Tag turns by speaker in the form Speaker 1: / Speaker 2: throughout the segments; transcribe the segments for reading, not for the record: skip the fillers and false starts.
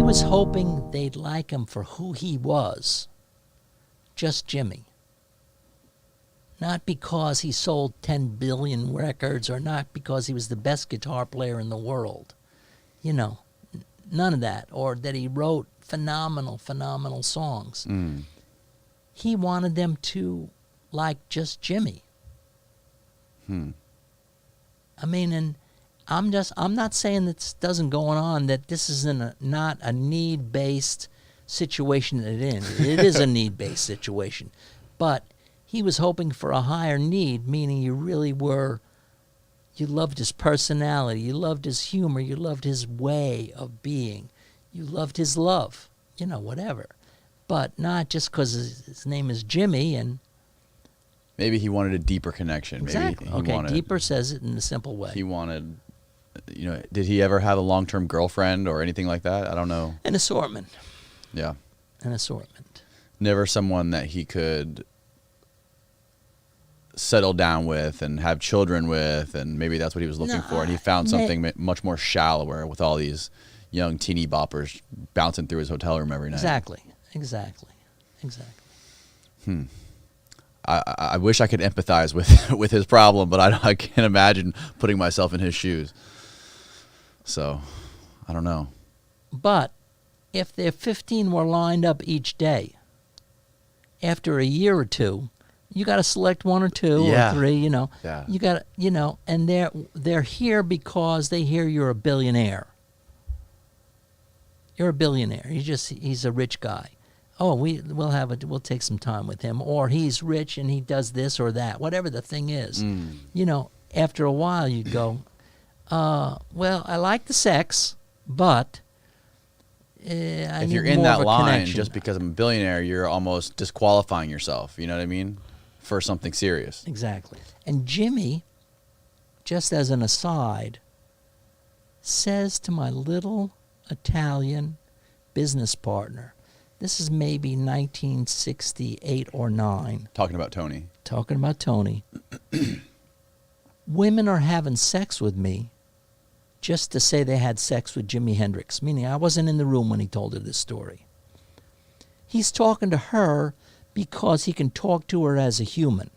Speaker 1: was hoping they'd like him for who he was, just Jimmy. Not because he sold 10 billion records or not because he was the best guitar player in the world. You know, none of that. Or that he wrote phenomenal songs. He wanted them to like just Jimmy. I mean, and I'm not saying that this doesn't go on, that this is not a need-based situation that it is a need-based situation. But he was hoping for a higher need, meaning you loved his personality, you loved his humor, you loved his way of being, you loved his love, whatever. But not just because his name is Jimmy. And
Speaker 2: maybe he wanted a deeper connection.
Speaker 1: Exactly.
Speaker 2: Maybe
Speaker 1: deeper says it in a simple way.
Speaker 2: He wanted, did he ever have a long-term girlfriend or anything like that? I don't know.
Speaker 1: An assortment.
Speaker 2: Yeah.
Speaker 1: An assortment.
Speaker 2: Never someone that he could settle down with and have children with, and maybe that's what he was looking for, and he found something much more shallower with all these young teeny boppers bouncing through his hotel room every night.
Speaker 1: Exactly.
Speaker 2: I wish I could empathize with his problem, but I can't imagine putting myself in his shoes. So, I don't know.
Speaker 1: But if their 15 were lined up each day, after a year or two, you got to select one or two or three,
Speaker 2: Yeah.
Speaker 1: You got to, and they're here because they hear you're a billionaire. You're a billionaire. He's a rich guy. Oh, we'll take some time with him, or he's rich and he does this or that, whatever the thing is. After a while you'd go, well, I like the sex, but
Speaker 2: if you're in that line just because I'm a billionaire, you're almost disqualifying yourself. You know what I mean? For something serious.
Speaker 1: Exactly. And Jimmy, just as an aside, says to my little Italian business partner, this is maybe 1968 or 9.
Speaker 2: Talking about Tony.
Speaker 1: Women are having sex with me just to say they had sex with Jimi Hendrix, meaning I wasn't in the room when he told her this story. He's talking to her because he can talk to her as a human.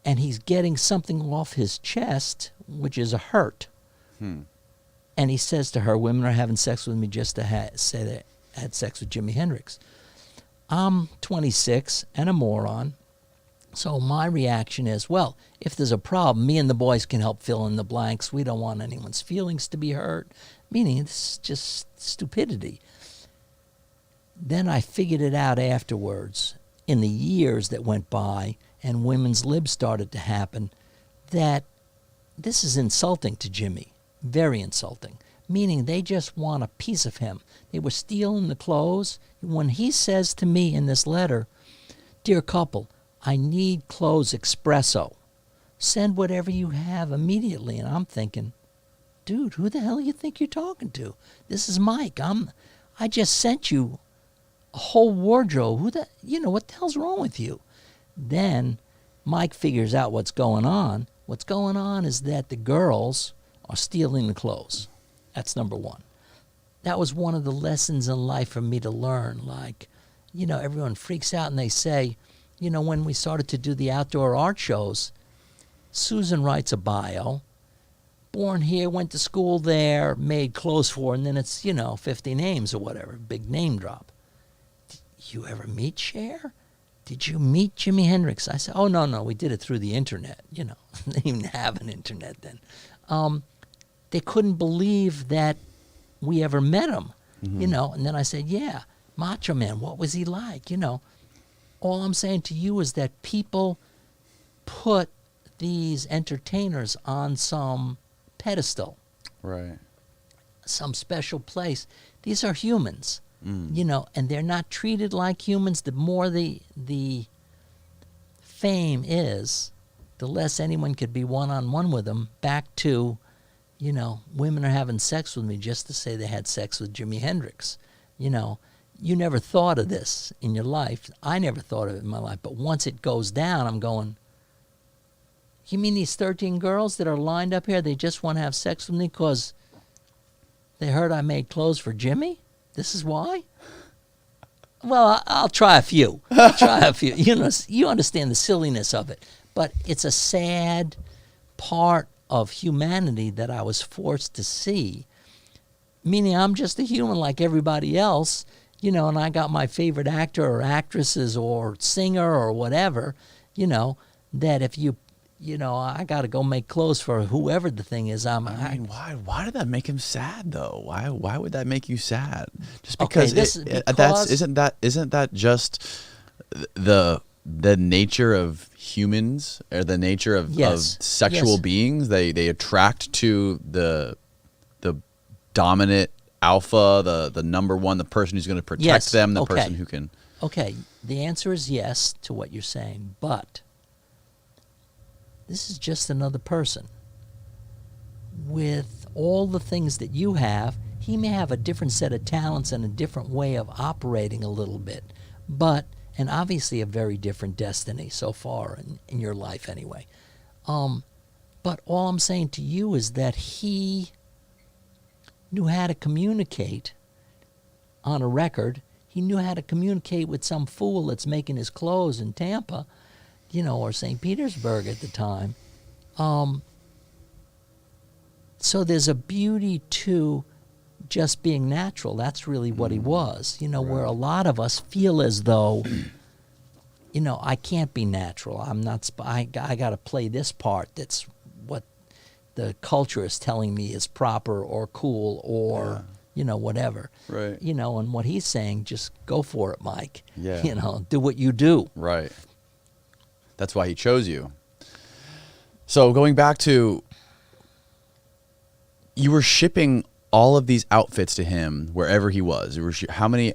Speaker 1: And he's getting something off his chest, which is a hurt. And he says to her, women are having sex with me just to say they had sex with Jimi Hendrix. I'm 26 and a moron. So my reaction is, well, if there's a problem, me and the boys can help fill in the blanks. We don't want anyone's feelings to be hurt. Meaning it's just stupidity. Then I figured it out afterwards, in the years that went by and women's libs started to happen, that this is insulting to Jimmy, very insulting, meaning they just want a piece of him. They were stealing the clothes. When he says to me in this letter, dear couple, I need clothes espresso. Send whatever you have immediately. And I'm thinking, dude, who the hell you think you're talking to? This is Mike. I just sent you a whole wardrobe. What the hell's wrong with you? Then Mike figures out what's going on. What's going on is that the girls are stealing the clothes. That's number one. That was one of the lessons in life for me to learn. Like, everyone freaks out and they say, when we started to do the outdoor art shows, Susan writes a bio, born here, went to school there, made clothes for her, and then it's, 50 names or whatever, big name drop. You ever meet Cher? Did you meet Jimi Hendrix? I said, oh, no, we did it through the internet. They didn't even have an internet then. They couldn't believe that we ever met him, and then I said, yeah, Macho Man, what was he like, All I'm saying to you is that people put these entertainers on some pedestal.
Speaker 2: Right.
Speaker 1: Some special place. These are humans. And they're not treated like humans. The more the fame is, the less anyone could be one-on-one with them. Back to, women are having sex with me just to say they had sex with Jimi Hendrix. You never thought of this in your life. I never thought of it in my life. But once it goes down, I'm going, you mean these 13 girls that are lined up here, they just want to have sex with me because they heard I made clothes for Jimmy? This is why? Well, I'll try a few. You know, you understand the silliness of it. But it's a sad part of humanity that I was forced to see. Meaning I'm just a human like everybody else, you know, and I got my favorite actor or actresses or singer or whatever, you know, that if you know, I got to go make clothes for whoever the thing is.
Speaker 2: I mean, why did that make him sad though? Why would that make you sad? Just
Speaker 1: Okay,
Speaker 2: because isn't that just the nature of humans, or the nature of sexual beings? They attract to the dominant alpha, the number one, the person who's going to protect them, the person who can.
Speaker 1: Okay, the answer is yes to what you're saying, but this is just another person. With all the things that you have, he may have a different set of talents and a different way of operating a little bit, and obviously a very different destiny so far in your life anyway. But all I'm saying to you is that he knew how to communicate on a record. He knew how to communicate with some fool that's making his clothes in Tampa, you know, or St. Petersburg at the time. So there's a beauty to just being natural. That's really what he was, you know, where a lot of us feel as though, you know, I can't be natural. I'm not, I got to play this part that's what the culture is telling me is proper or cool or, you know, whatever.
Speaker 2: Right.
Speaker 1: You know, and what he's saying, just go for it, Mike.
Speaker 2: Yeah.
Speaker 1: You know, do what you do.
Speaker 2: Right. That's why he chose you. So going back to, you were shipping all of these outfits to him wherever he was. How many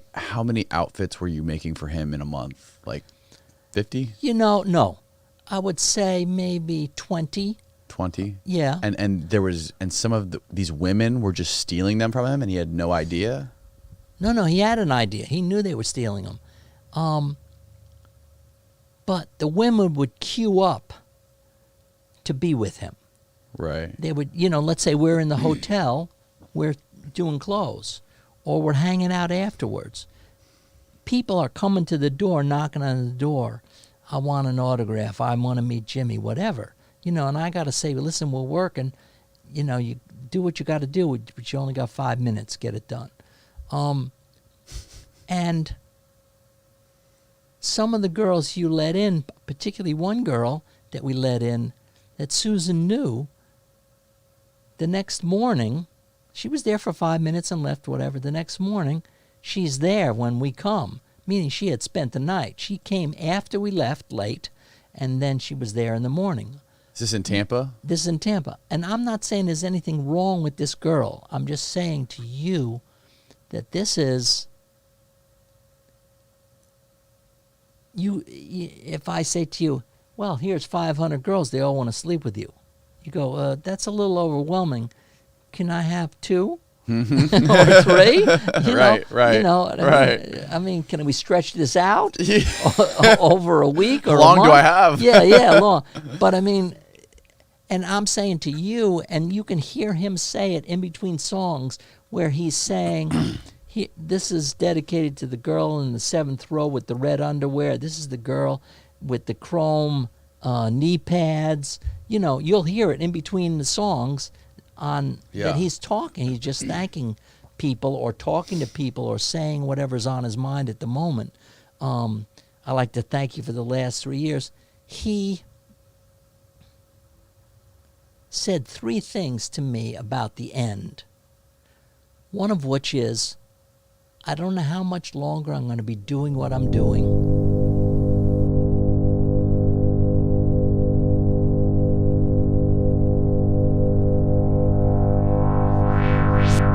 Speaker 2: outfits were you making for him in a month? Like 50?
Speaker 1: You know, no. I would say maybe 20.
Speaker 2: 20?
Speaker 1: Yeah.
Speaker 2: And some of these women were just stealing them from him and he had no idea?
Speaker 1: No, he had an idea. He knew they were stealing them. But the women would queue up to be with him.
Speaker 2: Right.
Speaker 1: They would, you know, let's say we're in the hotel, we're doing clothes, or we're hanging out afterwards. People are coming to the door, knocking on the door. I want an autograph. I want to meet Jimmy, whatever. You know, and I got to say, listen, we're working. You know, you do what you got to do, but you only got 5 minutes. Get it done. And some of the girls you let in, particularly one girl that we let in that Susan knew, the next morning, she was there for 5 minutes and left, whatever. The next morning, she's there when we come, meaning she had spent the night. She came after we left late, and then she was there in the morning.
Speaker 2: Is this in Tampa?
Speaker 1: This is in Tampa. And I'm not saying there's anything wrong with this girl. I'm just saying to you that this is... if I say to you, well, here's 500 girls, they all want to sleep with you. You go, that's a little overwhelming. Can I have 2 or 3?
Speaker 2: Right.
Speaker 1: You know, I mean, can we stretch this out over a week or
Speaker 2: How long
Speaker 1: a month?
Speaker 2: do I have?
Speaker 1: Yeah, long. But I mean, and I'm saying to you, and you can hear him say it in between songs where he's saying, this is dedicated to the girl in the 7th row with the red underwear. This is the girl with the chrome knee pads. You know, you'll hear it in between the songs that he's talking. He's just thanking people or talking to people or saying whatever's on his mind at the moment. I like to thank you for the last 3 years. He said 3 things to me about the end. One of which is, I don't know how much longer I'm going to be doing what I'm doing.